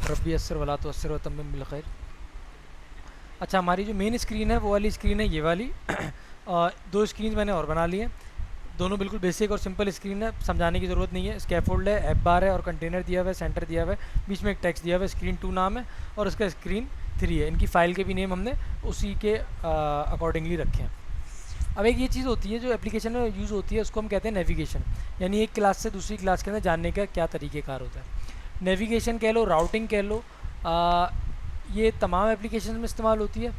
रब्बी अस्सर वला तो अस्सर व तम्मिम बिल खैर। अच्छा, हमारी जो मेन स्क्रीन है वो वाली स्क्रीन है, ये वाली। दो स्क्रीन मैंने और बना ली हैं, दोनों बिल्कुल बेसिक और सिंपल स्क्रीन है, समझाने की ज़रूरत नहीं है। स्कैफोल्ड है, ऐप बार है और कंटेनर दिया हुआ है, सेंटर दिया हुआ है, बीच में एक टेक्स्ट दिया हुआ है, स्क्रीन 2 नाम है और उसका स्क्रीन 3 है। इनकी फ़ाइल के भी नेम हमने उसी के अकॉर्डिंगली रखे हैं। अब एक ये चीज़ होती है जो एप्लीकेशन में यूज़ होती है, उसको हम कहते हैं नेविगेशन, यानी एक क्लास से दूसरी क्लास के अंदर जानने का क्या तरीक़ेकार होता है। नेविगेशन कह लो, राउटिंग कह लो, ये तमाम एप्लीकेशन में इस्तेमाल होती है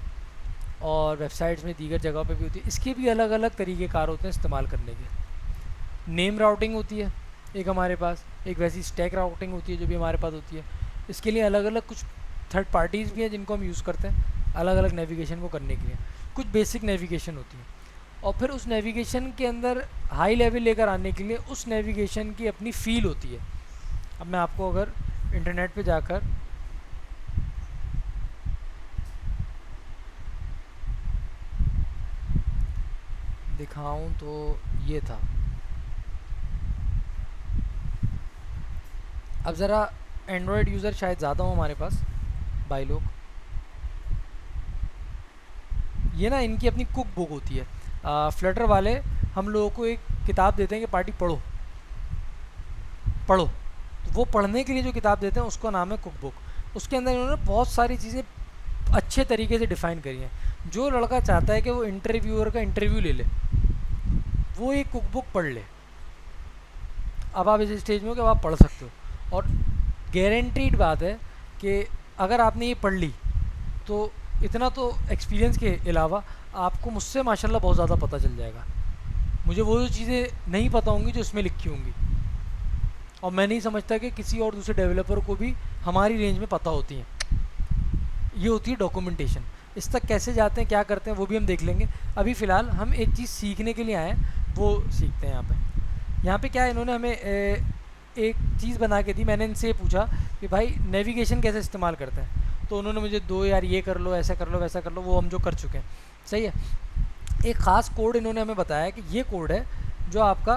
और वेबसाइट्स में दीगर जगहों पे भी होती है। इसके भी अलग अलग तरीक़ेकार होते हैं इस्तेमाल करने के। नेम राउटिंग होती है एक हमारे पास, एक वैसी स्टैक राउटिंग होती है जो भी हमारे पास होती है। इसके लिए अलग अलग कुछ थर्ड पार्टीज़ भी हैं जिनको हम यूज़ करते हैं अलग अलग नेविगेशन को करने के लिए। कुछ बेसिक नेविगेशन होती है और फिर उस नेविगेशन के अंदर हाई लेवल लेकर आने के लिए उस नेविगेशन की अपनी फ़ील होती है। अब मैं आपको अगर इंटरनेट पे जाकर दिखाऊं तो ये था। अब ज़रा एंड्रॉयड यूज़र शायद ज़्यादा हो हमारे पास भाई लोग, ये ना इनकी अपनी कुक बुक होती है। फ्लटर वाले हम लोगों को एक किताब देते हैं कि पार्टी पढ़ो पढ़ो, तो वो पढ़ने के लिए जो किताब देते हैं उसका नाम है कुक बुक। उसके अंदर इन्होंने बहुत सारी चीज़ें अच्छे तरीके से डिफ़ाइन करी हैं। जो लड़का चाहता है कि वो इंटरव्यूअर का इंटरव्यू ले ले, वो एक कुक बुक पढ़ ले। अब आप इस स्टेज में हो कि आप पढ़ सकते हो और गारंटीड बात है कि अगर आपने ये पढ़ ली तो इतना तो एक्सपीरियंस के अलावा आपको मुझसे माशाल्लाह बहुत ज़्यादा पता चल जाएगा। मुझे वो जो चीज़ें नहीं पता होंगी जो इसमें लिखी होंगी, और मैं नहीं समझता कि किसी और दूसरे डेवलपर को भी हमारी रेंज में पता होती हैं। ये होती है डॉक्यूमेंटेशन। इस तक कैसे जाते हैं, क्या करते हैं, वो भी हम देख लेंगे। अभी फ़िलहाल हम एक चीज़ सीखने के लिए आए हैं, वो सीखते हैं। यहाँ पे क्या है, इन्होंने हमें एक चीज़ बना के दी। मैंने इनसे पूछा कि भाई नेविगेशन कैसे इस्तेमाल करते हैं, तो उन्होंने मुझे दो यार ये कर लो, ऐसा कर लो, वैसा कर लो, वो हम जो कर चुके हैं। सही है। एक ख़ास कोड इन्होंने हमें बताया कि ये कोड है जो आपका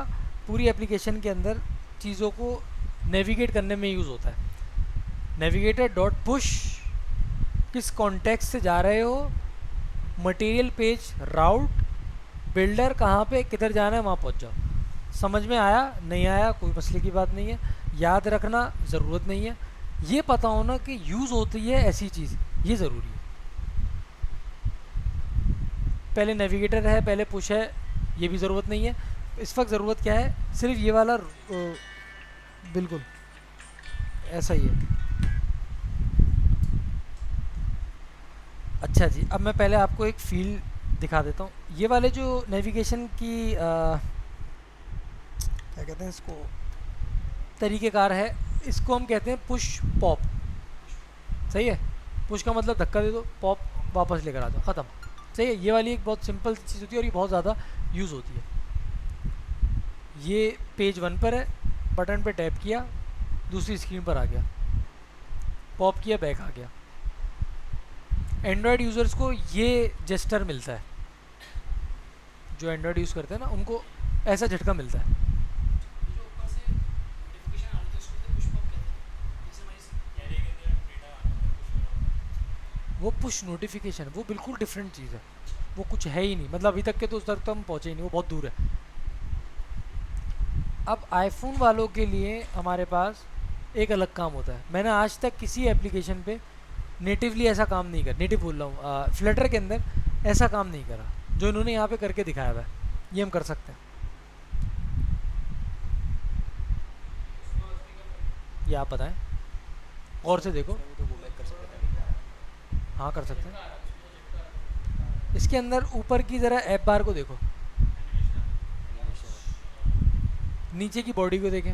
पूरी एप्लीकेशन के अंदर चीज़ों को नेविगेट करने में यूज़ होता है। नेविगेटर डॉट पुश, किस कॉन्टेक्स्ट से जा रहे हो, मटेरियल पेज, राउट, बिल्डर, कहाँ पे किधर जाना है वहाँ पहुँच जाओ। समझ में आया नहीं आया कोई मसले की बात नहीं है, याद रखना ज़रूरत नहीं है, ये पता होना कि यूज़ होती है ऐसी चीज़, ये ज़रूरी है। पहले नेविगेटर है, पहले पुश है, ये भी ज़रूरत नहीं है। इस वक्त ज़रूरत क्या है, सिर्फ ये वाला बिल्कुल ऐसा ही है। अच्छा जी, अब मैं पहले आपको एक फील दिखा देता हूँ। ये वाले जो नेविगेशन की क्या कहते हैं इसको, तरीक़ेकार है, इसको हम कहते हैं पुश पॉप। सही है। पुश का मतलब धक्का दे दो, पॉप वापस लेकर आ जाओ, ख़त्म। सही है। ये वाली एक बहुत सिंपल चीज़ होती है और ये बहुत ज़्यादा यूज़ होती है। ये पेज 1 पर है, बटन पे टैप किया, दूसरी स्क्रीन पर आ गया, पॉप किया, बैक आ गया। एंड्रॉयड यूज़र्स को ये जेस्टर मिलता है, जो एंड्रॉयड यूज़ करते हैं ना उनको ऐसा झटका मिलता है। वो पुश नोटिफिकेशन वो बिल्कुल डिफरेंट चीज़ है, वो कुछ है ही नहीं, मतलब अभी तक के तो उस तक तो हम पहुँचे ही नहीं, वो बहुत दूर है। अब आईफोन वालों के लिए हमारे पास एक अलग काम होता है। मैंने आज तक किसी एप्लीकेशन पे नेटिवली ऐसा काम नहीं करा, नेटिव बोल रहा हूँ, फ्लटर के अंदर ऐसा काम नहीं करा जो इन्होंने यहाँ पे करके दिखाया हुआ है। ये हम कर सकते हैं, ये आप बताएं, और से देखो। हाँ कर सकते हैं। इसके अंदर ऊपर की ज़रा ऐप बार को देखो, नीचे की बॉडी को देखें।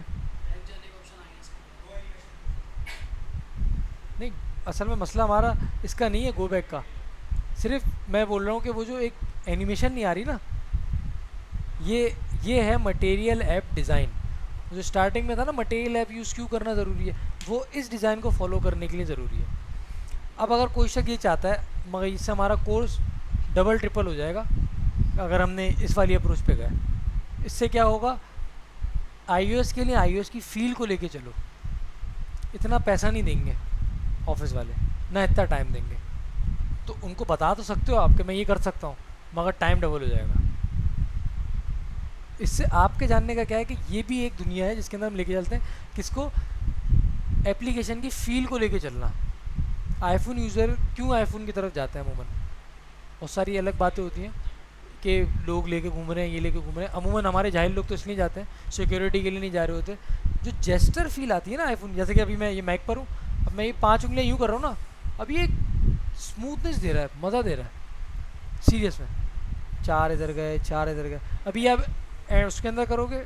नहीं, असल में मसला हमारा इसका नहीं है गो बैक का, सिर्फ मैं बोल रहा हूँ कि वो जो एक एनिमेशन नहीं आ रही ना, ये है मटेरियल ऐप डिज़ाइन। जो स्टार्टिंग में था ना, मटेरियल ऐप यूज़ क्यों करना ज़रूरी है, वो इस डिज़ाइन को फॉलो करने के लिए ज़रूरी है। अब अगर कोई शख्स ये चाहता है, मगर इससे हमारा कोर्स डबल ट्रिपल हो जाएगा अगर हमने इस वाली अप्रोच पे गए। इससे क्या होगा, iOS के लिए iOS की फ़ील को लेके चलो, इतना पैसा नहीं देंगे, ऑफिस वाले, ना इतना टाइम देंगे। तो उनको बता तो सकते हो आप कि मैं ये कर सकता हूँ, मगर टाइम डबल हो जाएगा। इससे आपके जानने का क्या है कि ये भी एक दुनिया है जिसके अंदर हम लेके चलते हैं किसको, एप्लीकेशन की फील को लेके चलना। आईफोन यूज़र क्यों आईफोन की तरफ जाते हैं अमूमन, बहुत सारी अलग बातें होती हैं कि लोग लेके घूम रहे हैं, ये लेके घूम रहे हैं। अमूमन हमारे जाहिल लोग तो इसलिए जाते हैं, सिक्योरिटी के लिए नहीं जा रहे होते। जो जेस्टर फील आती है ना आईफोन, जैसे कि अभी मैं ये मैक पर हूँ, अब मैं ये 5 उंगलियाँ यूँ कर रहा हूँ ना, अब ये स्मूथनेस दे रहा है, मज़ा दे रहा है सीरियस में। 4 इधर गए, 4 इधर गए। अभी आप उसके अंदर करोगे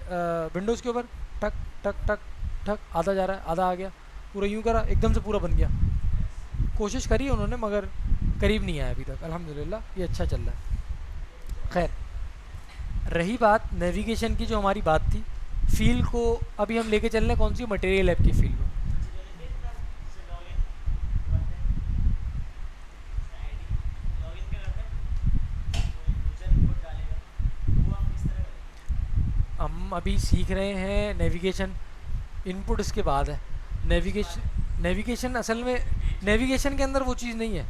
विंडोज़ के ऊपर, टक टक टक टक, आधा जा रहा है, आधा आ गया, पूरा यूँ करा, एकदम से पूरा बन गया। कोशिश करी उन्होंने मगर करीब नहीं आया अभी तक। अल्हम्दुलिल्लाह ये अच्छा चल रहा है। खैर, रही बात नेविगेशन की, जो हमारी बात थी फील को, अभी हम लेके चल रहे हैं कौन सी, मटेरियल ऐप की फील को। हम अभी सीख रहे हैं नेविगेशन, इनपुट इसके बाद है। नेविगेशन असल में, नेविगेशन के अंदर वो चीज़ नहीं है।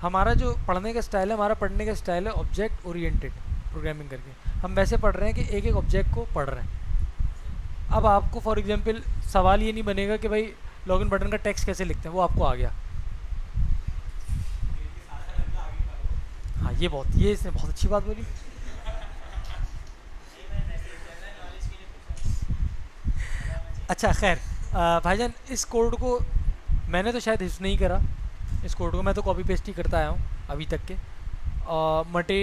हमारा जो पढ़ने का स्टाइल है, हमारा पढ़ने का स्टाइल है ऑब्जेक्ट ओरिएंटेड प्रोग्रामिंग करके। हम वैसे पढ़ रहे हैं कि एक एक ऑब्जेक्ट को पढ़ रहे हैं। अब आपको फॉर एग्जांपल सवाल ये नहीं बनेगा कि भाई लॉगिन बटन का टेक्स्ट कैसे लिखते हैं, वो आपको आ गया। हाँ ये इसने बहुत अच्छी बात बोली। अच्छा खैर, भाईजान इस कोड को मैंने तो शायद हिस्स नहीं करा, इस कोड को मैं तो कॉपी पेस्ट ही करता आया हूँ अभी तक के। मटे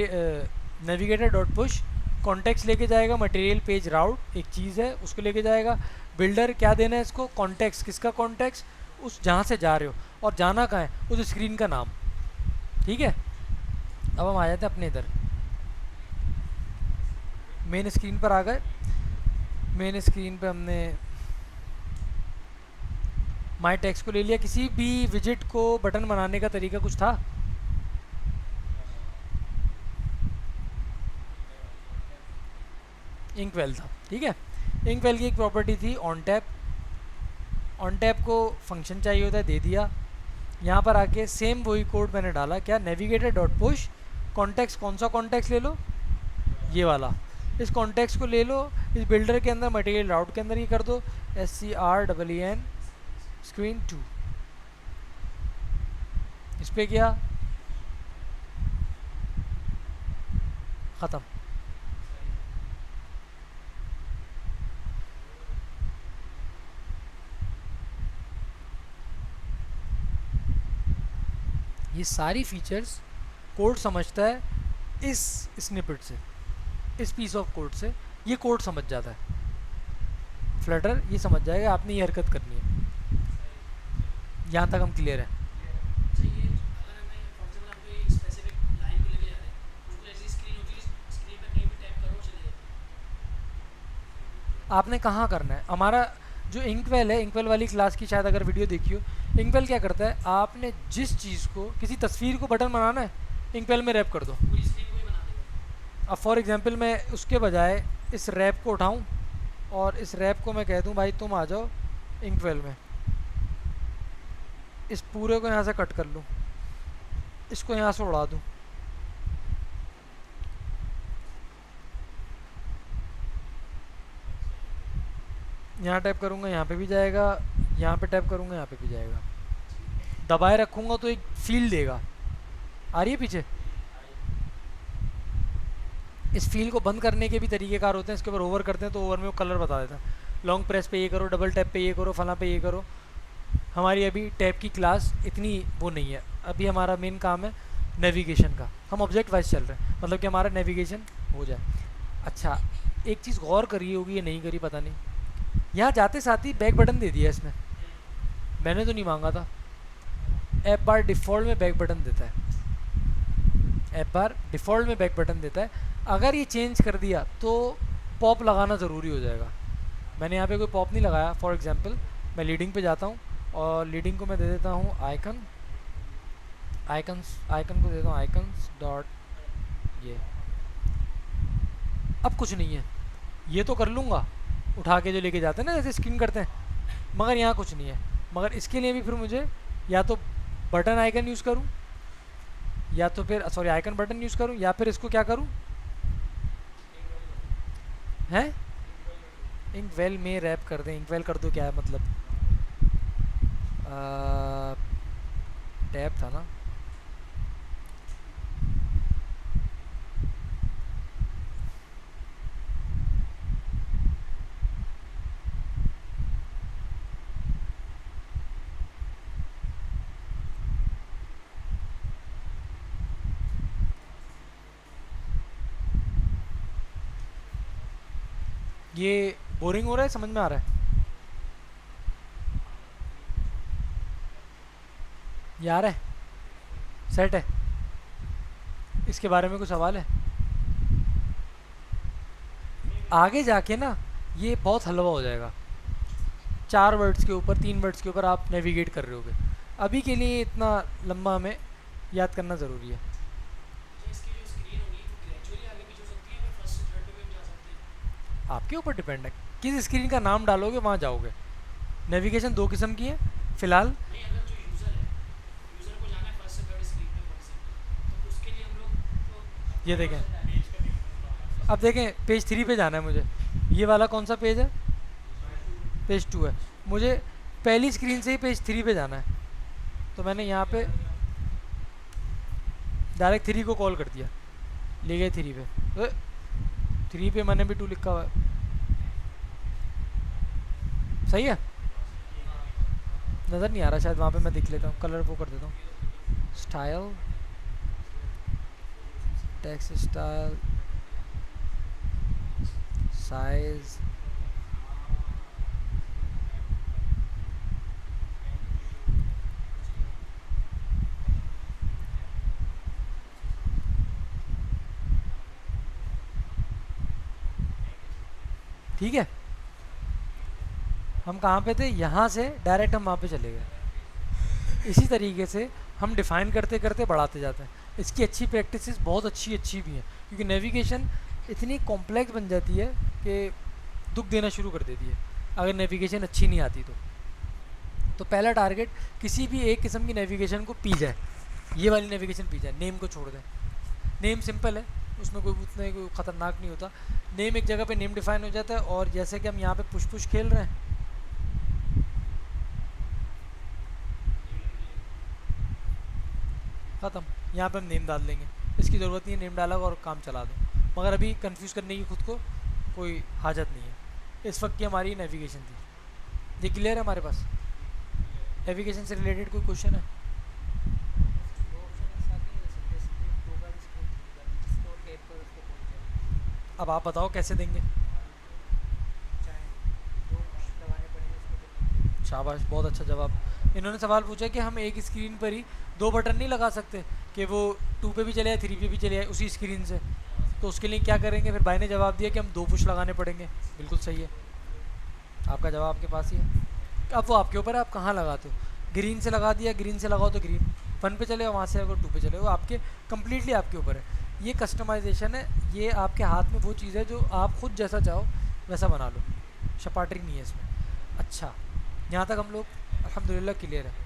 नेविगेटर डॉट पुश कॉन्टेक्स्ट लेके जाएगा, मटेरियल पेज राउट एक चीज़ है उसको लेके जाएगा। बिल्डर क्या देना है इसको, कॉन्टेक्स्ट, किसका कॉन्टेक्स्ट, उस जहाँ से जा रहे हो, और जाना कहाँ है, उस स्क्रीन का नाम। ठीक है, अब हम आ जाते हैं अपने इधर मेन स्क्रीन पर आ गए। मेन स्क्रीन पे हमने माई टेक्स्ट को ले लिया। किसी भी विजिट को बटन बनाने का तरीका कुछ था, इंकवेल था। ठीक है, इंकवेल की एक प्रॉपर्टी थी ऑन टैप। ऑन टैप को फंक्शन चाहिए होता है, दे दिया। यहाँ पर आके सेम वही कोड मैंने डाला, क्या, नेविगेटर डॉट पुश कॉन्टेक्स्ट, कौन सा कॉन्टेक्स्ट ले लो, ये वाला। इस कॉन्टेक्स्ट को ले लो, इस बिल्डर के अंदर मटेरियल राउट के अंदर ही कर दो, SCREEN स्क्रीन 2, इस पे किया, ख़त्म। ये सारी फीचर्स कोड समझता है इस स्निपेट से, इस पीस ऑफ कोड से ये कोड समझ जाता है। फ्लटर ये समझ जाएगा आपने ये हरकत करनी है। यहाँ तक हम क्लियर हैं। आपने कहाँ करना है, हमारा जो इंकवेल है, इंकवेल वाली क्लास की शायद अगर वीडियो देखी हो, इंकवेल क्या करता है, आपने जिस चीज़ को, किसी तस्वीर को बटन बनाना है, इंकवेल में रैप कर दो। अब फॉर एग्जांपल मैं उसके बजाय इस रैप को उठाऊं और इस रैप को मैं कह दूं भाई तुम आ जाओ इंकवेल में, इस पूरे को यहाँ से कट कर लूँ, इसको यहाँ से उड़ा दूँ, यहाँ टैप करूँगा यहाँ पे भी जाएगा, यहाँ पे टैप करूँगा यहाँ पे भी जाएगा, दबाए रखूँगा तो एक फील देगा। आ रही है पीछे? इस फील को बंद करने के भी तरीक़ेकार होते हैं, इसके ऊपर ओवर करते हैं तो ओवर में वो कलर बता देता है। लॉन्ग प्रेस पे ये करो, डबल टैप पे ये करो, फला पे ये करो। हमारी अभी टैप की क्लास इतनी वो नहीं है, अभी हमारा मेन काम है नेविगेशन का। हम ऑब्जेक्ट वाइज चल रहे हैं, मतलब कि हमारा नेविगेशन हो जाए। अच्छा, एक चीज़ गौर करी होगी, ये नहीं करी पता नहीं, यहाँ जाते साथ ही बैक बटन दे दिया इसने, मैंने तो नहीं मांगा था। ऐप बार डिफ़ॉल्ट में बैक बटन देता है, ऐप बार डिफ़ॉल्ट में बैक बटन देता है। अगर ये चेंज कर दिया तो पॉप लगाना ज़रूरी हो जाएगा। मैंने यहाँ पे कोई पॉप नहीं लगाया। फॉर एग्जांपल मैं लीडिंग पे जाता हूँ और लीडिंग को मैं दे देता हूँ आइकन, आइकन को दे देता हूँ आइकन्स डॉट ये। अब कुछ नहीं है, ये तो कर लूँगा उठा के जो लेके जाते हैं ना, जैसे स्क्रीन करते हैं, मगर यहाँ कुछ नहीं है। मगर इसके लिए भी फिर मुझे या तो बटन आइकन यूज़ करूँ, या तो फिर सॉरी आइकन बटन यूज़ करूँ, या फिर इसको क्या करूँ, हैं इंकवेल में रैप कर दें। इंकवेल कर दो क्या है मतलब, टैब था ना, ये बोरिंग हो रहा है, समझ में आ रहा है, ये आ रहा है, सेट है, इसके बारे में कुछ सवाल है? आगे जाके ना ये बहुत हलवा हो जाएगा, 4 वर्ड्स के ऊपर 3 वर्ड्स के ऊपर आप नेविगेट कर रहे होगे। अभी के लिए इतना लंबा हमें याद करना ज़रूरी है। आपके ऊपर डिपेंड है, किस स्क्रीन का नाम डालोगे वहाँ जाओगे। नेविगेशन 2 किस्म की है फ़िलहाल। ये देखें, अब देखें पेज 3 पे जाना है मुझे, ये वाला कौन सा पेज है, पेज 2 है, मुझे पहली स्क्रीन से ही पेज 3 पे जाना है, तो मैंने यहाँ पे डायरेक्ट 3 को कॉल कर दिया, ले गए 3 पे, 3 पे मैंने भी 2 लिखा हुआ है, सही है, नज़र नहीं आ रहा शायद, वहाँ पे मैं देख लेता हूँ, कलर वो कर देता हूँ, स्टाइल, टेक्स्ट स्टाइल, साइज, ठीक है। हम कहाँ पे थे, यहाँ से डायरेक्ट हम वहाँ पे चले गए। इसी तरीके से हम डिफ़ाइन करते करते बढ़ाते जाते हैं। इसकी अच्छी प्रैक्टिसेस बहुत अच्छी भी हैं, क्योंकि नेविगेशन इतनी कॉम्प्लेक्स बन जाती है कि दुख देना शुरू कर देती है अगर नेविगेशन अच्छी नहीं आती तो पहला टारगेट किसी भी एक किस्म की नेविगेशन को पी जाए, ये वाली नेविगेशन पी जाए, नेम को छोड़ दें। नेम सिंपल है, उसमें कोई उतना कोई ख़तरनाक नहीं होता। नेम एक जगह पे नेम डिफाइन हो जाता है, और जैसे कि हम यहाँ पे पुश पुश खेल रहे हैं, ख़त्म, यहाँ पे हम नेम डाल देंगे, इसकी ज़रूरत नहीं है, नेम डाला और काम चला दो। मगर अभी कंफ्यूज करने की खुद को कोई हाजत नहीं है। इस वक्त की हमारी नेविगेशन थी। ये क्लियर है हमारे पास? नेविगेशन से रिलेटेड कोई क्वेश्चन है? अब आप बताओ कैसे देंगे? शाबाश, बहुत अच्छा जवाब। इन्होंने सवाल पूछा कि हम एक स्क्रीन पर ही 2 बटन नहीं लगा सकते कि वो 2 पे भी चले जाए 3 पे भी चले जाए उसी स्क्रीन से, तो उसके लिए क्या करेंगे? फिर भाई ने जवाब दिया कि हम 2 पुश लगाने पड़ेंगे। बिल्कुल सही है, आपका जवाब आपके पास ही है। अब वो आपके ऊपर है, आप कहाँ लगाते हो। ग्रीन से लगा दिया, ग्रीन से लगाओ तो ग्रीन 1 पे चले, वहाँ से अगर 2 पे चले, वो आपके कम्प्लीटली आपके ऊपर है। ये कस्टमाइजेशन है, ये आपके हाथ में वो चीज़ है जो आप खुद जैसा चाहो वैसा बना लो, शपाटरी नहीं है इसमें। अच्छा, यहाँ तक हम लोग अल्हम्दुलिल्लाह क्लियर है।